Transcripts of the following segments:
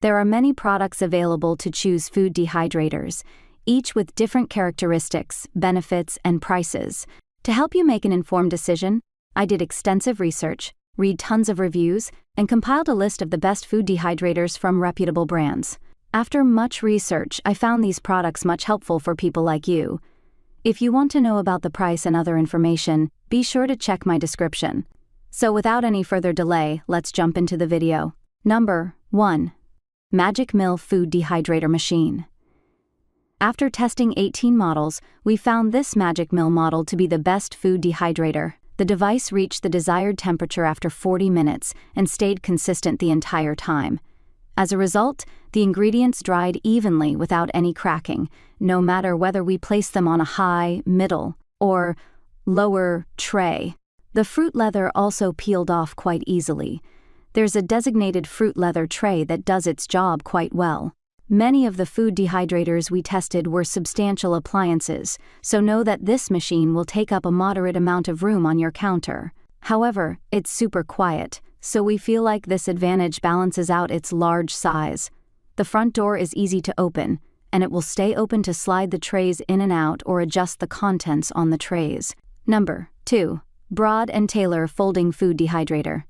There are many products available to choose food dehydrators, each with different characteristics, benefits, and prices. To help you make an informed decision, I did extensive research, read tons of reviews, and compiled a list of the best food dehydrators from reputable brands. After much research, I found these products much helpful for people like you. If you want to know about the price and other information, be sure to check my description. So without any further delay, let's jump into the video. Number 1. Magic Mill Food Dehydrator Machine. After testing 18 models, we found this Magic Mill model to be the best food dehydrator. The device reached the desired temperature after 40 minutes and stayed consistent the entire time. As a result, the ingredients dried evenly without any cracking, no matter whether we placed them on a high, middle, or lower tray. The fruit leather also peeled off quite easily. There's a designated fruit leather tray that does its job quite well. Many of the food dehydrators we tested were substantial appliances, so know that this machine will take up a moderate amount of room on your counter. However, it's super quiet, so we feel like this advantage balances out its large size. The front door is easy to open, and it will stay open to slide the trays in and out or adjust the contents on the trays. Number 2. Broad and Taylor Folding Food Dehydrator.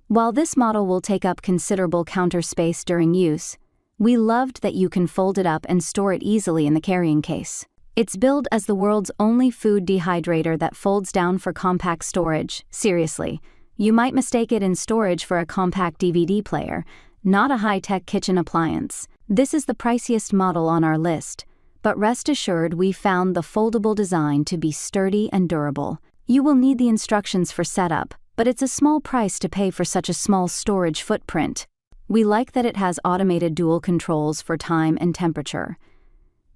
While this model will take up considerable counter space during use, we loved that you can fold it up and store it easily in the carrying case. It's billed as the world's only food dehydrator that folds down for compact storage. Seriously, you might mistake it in storage for a compact DVD player, not a high-tech kitchen appliance. This is the priciest model on our list, but rest assured we found the foldable design to be sturdy and durable. You will need the instructions for setup, but it's a small price to pay for such a small storage footprint. We like that it has automated dual controls for time and temperature.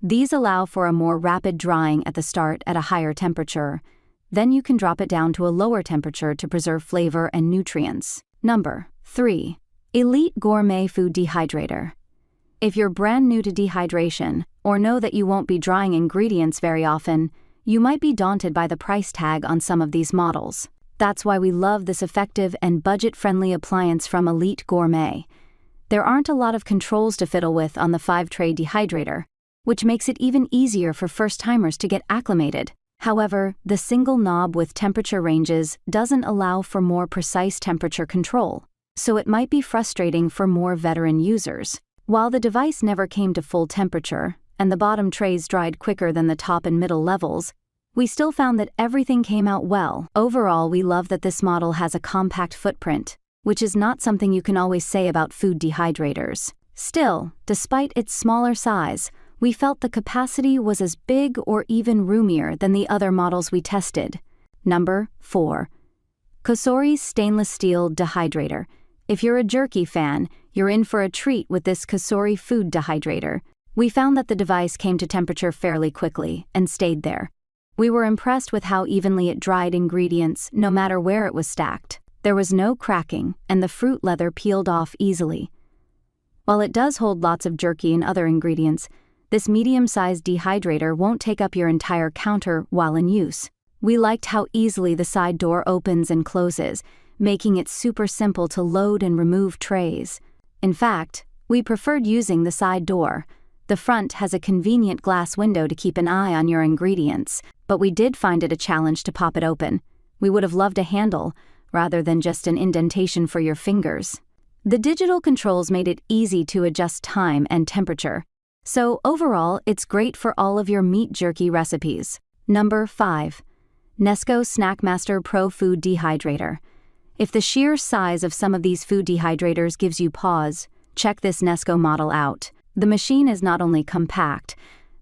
These allow for a more rapid drying at the start at a higher temperature. Then you can drop it down to a lower temperature to preserve flavor and nutrients. Number 3. Elite Gourmet Food Dehydrator. If you're brand new to dehydration, or know that you won't be drying ingredients very often, you might be daunted by the price tag on some of these models. That's why we love this effective and budget-friendly appliance from Elite Gourmet. There aren't a lot of controls to fiddle with on the 5-tray dehydrator, which makes it even easier for first-timers to get acclimated. However, the single knob with temperature ranges doesn't allow for more precise temperature control, so it might be frustrating for more veteran users. While the device never came to full temperature, and the bottom trays dried quicker than the top and middle levels, we still found that everything came out well. Overall, we love that this model has a compact footprint, which is not something you can always say about food dehydrators. Still, despite its smaller size, we felt the capacity was as big or even roomier than the other models we tested. Number 4. Cosori Stainless Steel Dehydrator. If you're a jerky fan, you're in for a treat with this Cosori food dehydrator. We found that the device came to temperature fairly quickly and stayed there. We were impressed with how evenly it dried ingredients no matter where it was stacked. There was no cracking, and the fruit leather peeled off easily. While it does hold lots of jerky and other ingredients, this medium-sized dehydrator won't take up your entire counter while in use. We liked how easily the side door opens and closes, making it super simple to load and remove trays. In fact, we preferred using the side door. The front has a convenient glass window to keep an eye on your ingredients, but we did find it a challenge to pop it open. We would have loved a handle, rather than just an indentation for your fingers. The digital controls made it easy to adjust time and temperature. So overall, it's great for all of your meat jerky recipes. Number 5. Nesco Snackmaster Pro Food Dehydrator. If the sheer size of some of these food dehydrators gives you pause, check this Nesco model out. The machine is not only compact,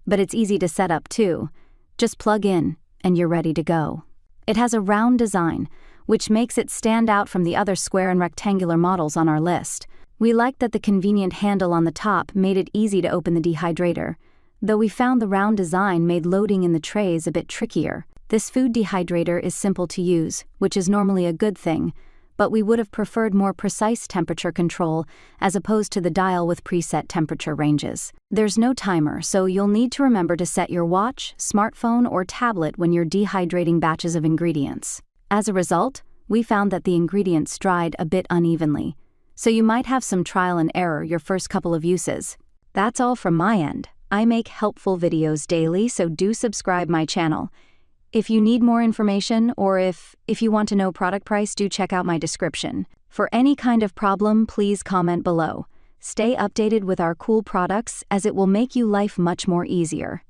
but it's easy to set up too. Just plug in, and you're ready to go. It has a round design, which makes it stand out from the other square and rectangular models on our list. We liked that the convenient handle on the top made it easy to open the dehydrator, though we found the round design made loading in the trays a bit trickier. This food dehydrator is simple to use, which is normally a good thing, but we would have preferred more precise temperature control as opposed to the dial with preset temperature ranges. There's no timer, so you'll need to remember to set your watch, smartphone, or tablet when you're dehydrating batches of ingredients. As a result, we found that the ingredients dried a bit unevenly, so you might have some trial and error your first couple of uses. That's all from my end. I make helpful videos daily, so do subscribe my channel. If you need more information or if you want to know product price, do check out my description. For any kind of problem, please comment below. Stay updated with our cool products as it will make you life much more easier.